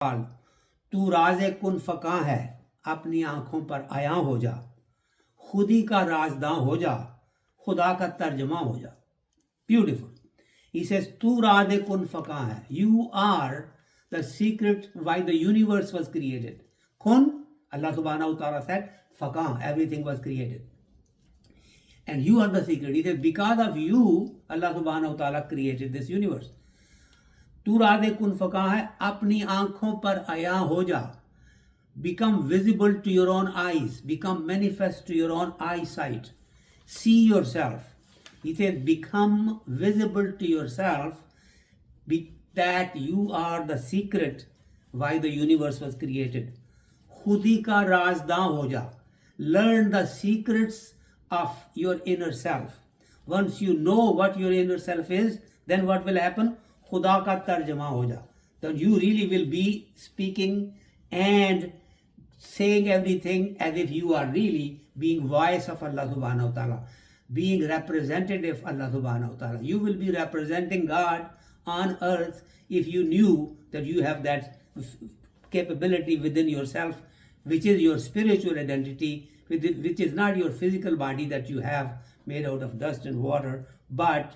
تو راز کن فکاں ہے اپنی آنکھوں پر عیاں ہو جا خودی کا رازداں ہو جا خدا کا ترجمہ ہو جا. Beautiful. He says تو راز کن فکاں ہے. You are the secret why the universe was created. Kun, Allah subhanahu wa ta'ala said, فکاں, everything was created. And you are the secret. He says because of you, Allah subhanahu wa ta'ala created this universe. تو راز کن فکاں ہے اپنی آنکھوں پر عیاں ہو جا. Become visible to your own eyes. Become manifest to your own eyesight. See yourself. He says become visible to yourself that you are the secret why the universe was created. Khudi ka razdan ho ja. Learn the secrets of your inner self. Once you know what your inner self is, then what will happen? Khuda ka tarjama ho ja. Then you really will be speaking and saying everything as if you are really being voice of Allah subhanahu wa ta'ala, being representative of Allah subhanahu wa ta'ala. You will be representing God on earth if you knew that you have that capability within yourself, which is your spiritual identity, which is not your physical body that you have made out of dust and water, but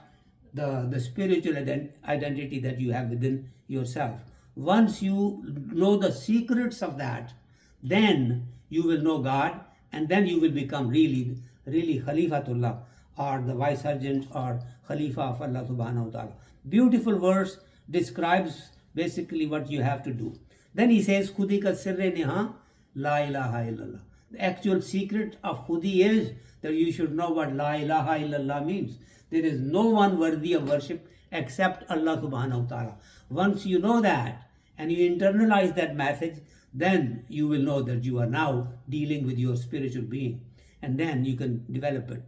the spiritual identity that you have within yourself. Once you know the secrets of that, then you will know God, and then you will become really Khalifatullah, or the Vicergent or Khalifa of Allah subhanahu wa ta'ala. Beautiful verse describes basically what you have to do. Then he says, Khudi ka sirre neha la ilaha illallah. The actual secret of Khudi is that you should know what la ilaha illallah means. There is no one worthy of worship except Allah subhanahu wa ta'ala. Once you know that and you internalize that message, then you will know that you are now dealing with your spiritual being, and then you can develop it.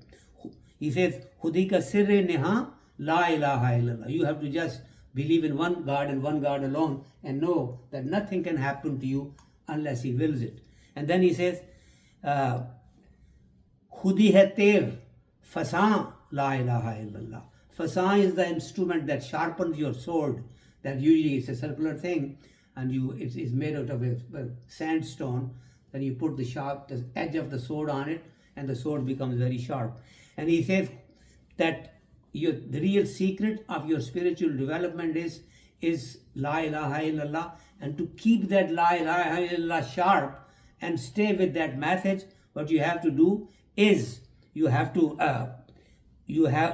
He says, Khudi ka sirre neha la ilaha illallah. You have to just believe in one God and one God alone and know that nothing can happen to you unless He wills it. And then he says, Khudi hai ter fasan la ilaha illallah. Fasan is the instrument that sharpens your sword. That usually is a circular thing, and it is made out of a sandstone. Then you put the edge of the sword on it, and the sword becomes very sharp. And he says that the real secret of your spiritual development is la ilaha illallah, and to keep that la ilaha illallah sharp and stay with that message, what you have to do is you have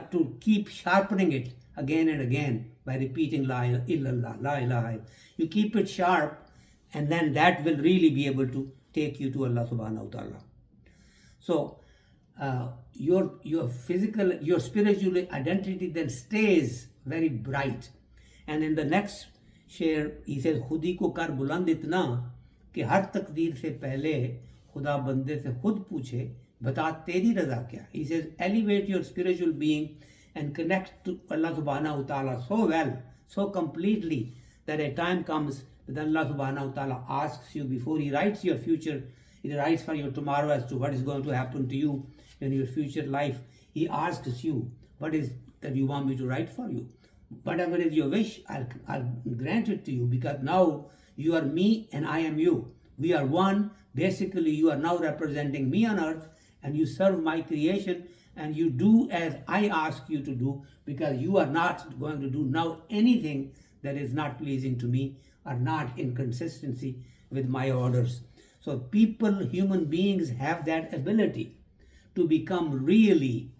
to keep sharpening it again and again by repeating la ilaha illallah, la ilaha illallah. You keep it sharp, and then that will really be able to take you to Allah subhanahu wa ta'ala. So your spiritual identity then stays very bright. And in the next share he says, Khudi ko kar buland itna कि हर तकदीर से पहले खुदा बंदे से खुद पूछे बता तेरी रज़ा क्या. He says elevate your spiritual being and connect to Allah subhanahu wa ta'ala so well, so completely, that a time comes that Allah subhanahu wa ta'ala asks you before He writes your future, He writes for your tomorrow as to what is going to happen to you in your future life. He asks you, what is that you want me to write for you? Whatever is your wish, I'll grant it to you, because now you are me and I am you. We are one. Basically, you are now representing me on earth, and you serve my creation, and you do as I ask you to do, because you are not going to do now anything that is not pleasing to me or not in consistency with my orders. So people, human beings, have that ability to become really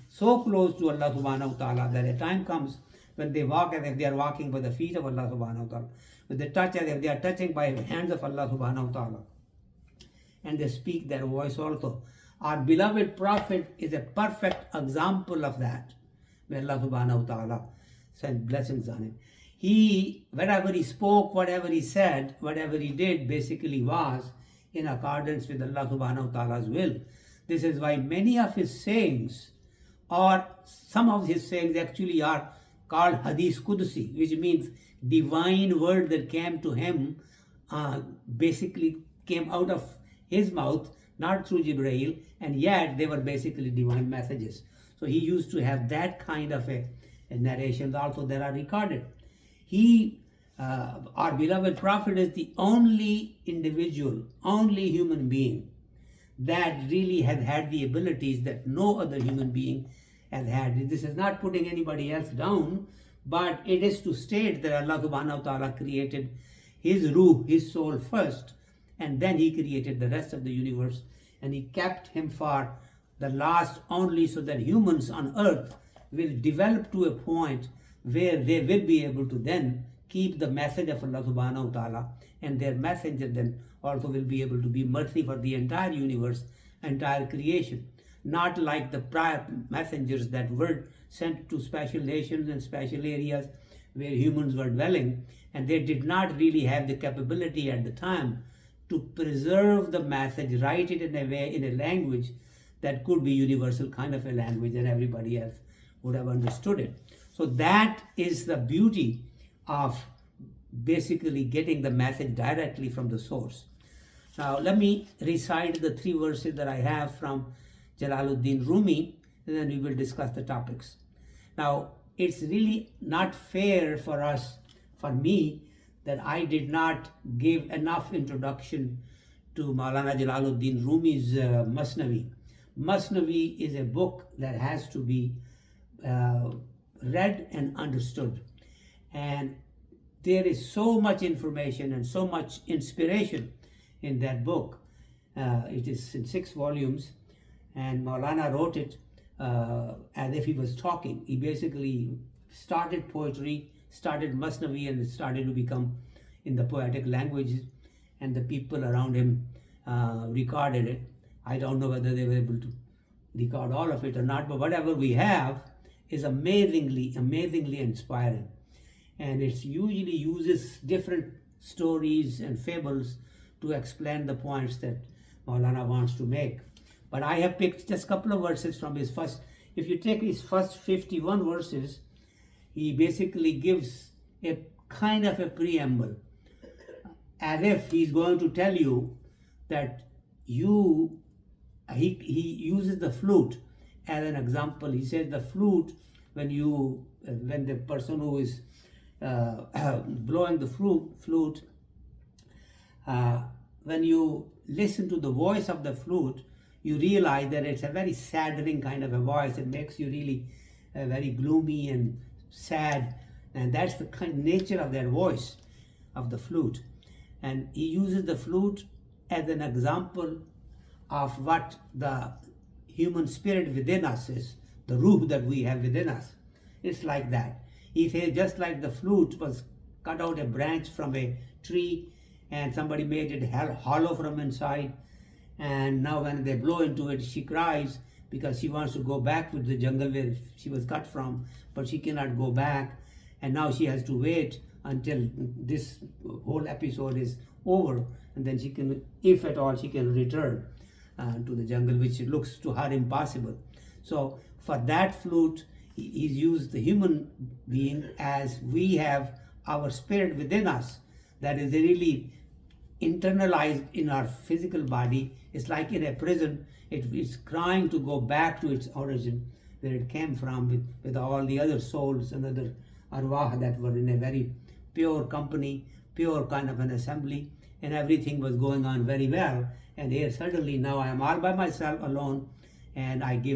so close to Allah subhanahu wa ta'ala that a time comes when they walk as if they are walking by the feet of Allah subhanahu wa ta'ala, when they touch as if they are touching by the hands of Allah subhanahu wa ta'ala, and they speak their voice also. Our beloved Prophet is a perfect example of that. May Allah subhanahu wa ta'ala send blessings on him. Whatever he spoke, whatever he said, whatever he did, basically was in accordance with Allah subhanahu wa ta'ala's will. This is why many of his sayings, or some of his sayings actually are called Hadith Qudsi, which means divine word that came to him, basically came out of his mouth, not through Jibreel, and yet they were basically divine messages. So he used to have that kind of a narrations also that are recorded. He our beloved Prophet is the only individual, only human being that really has had the abilities that no other human being has had. This is not putting anybody else down, but it is to state that Allah subhanahu wa ta'ala created his ruh, his soul first, and then he created the rest of the universe, and he kept him for the last only, so that humans on earth will develop to a point where they will be able to then keep the message of Allah subhanahu wa ta'ala, and their messenger then also will be able to be mercy for the entire universe, entire creation. Not like the prior messengers that were sent to special nations and special areas where humans were dwelling, and they did not really have the capability at the time to preserve the message, write it in a way, in a language that could be universal kind of a language, and everybody else would have understood it. So that is the beauty of basically getting the message directly from the source. Now let me recite the 3 verses that I have from Jalaluddin Rumi, and then we will discuss the topics. Now it's really not fair for us, for me, that I did not give enough introduction to Maulana Jalaluddin Rumi's Masnavi. Masnavi is a book that has to be read and understood. And there is so much information and so much inspiration in that book. It is in 6 volumes, and Maulana wrote it as if he was talking. He basically started poetry, started Masnavi, and it started to become in the poetic language, and the people around him recorded it. I don't know whether they were able to record all of it or not, but whatever we have is amazingly inspiring. And it usually uses different stories and fables to explain the points that Maulana wants to make. But I have picked just a couple of verses from his first. If you take his first 51 verses, he basically gives a kind of a preamble, as if he's going to tell you that he uses the flute as an example. He says the flute, when the person who is blowing the flute, when you listen to the voice of the flute, you realize that it's a very saddening kind of a voice. It makes you really very gloomy and sad, and that's the kind of nature of that voice of the flute. And he uses the flute as an example of what the human spirit within us is, the ruh that we have within us. It's like that. He says just like the flute was cut out a branch from a tree and somebody made it hollow from inside, and now when they blow into it, she cries because she wants to go back to the jungle where she was cut from, but she cannot go back, and now she has to wait until this whole episode is over, and then she can, if at all, she can return to the jungle, which looks to her impossible. So for that flute, he's used the human being as we have our spirit within us that is really internalized in our physical body. It's like in a prison, it's crying to go back to its origin, where it came from, with all the other souls and other arwah that were in a very pure company, pure kind of an assembly, and everything was going on very well. And here suddenly now I am all by myself alone, and I give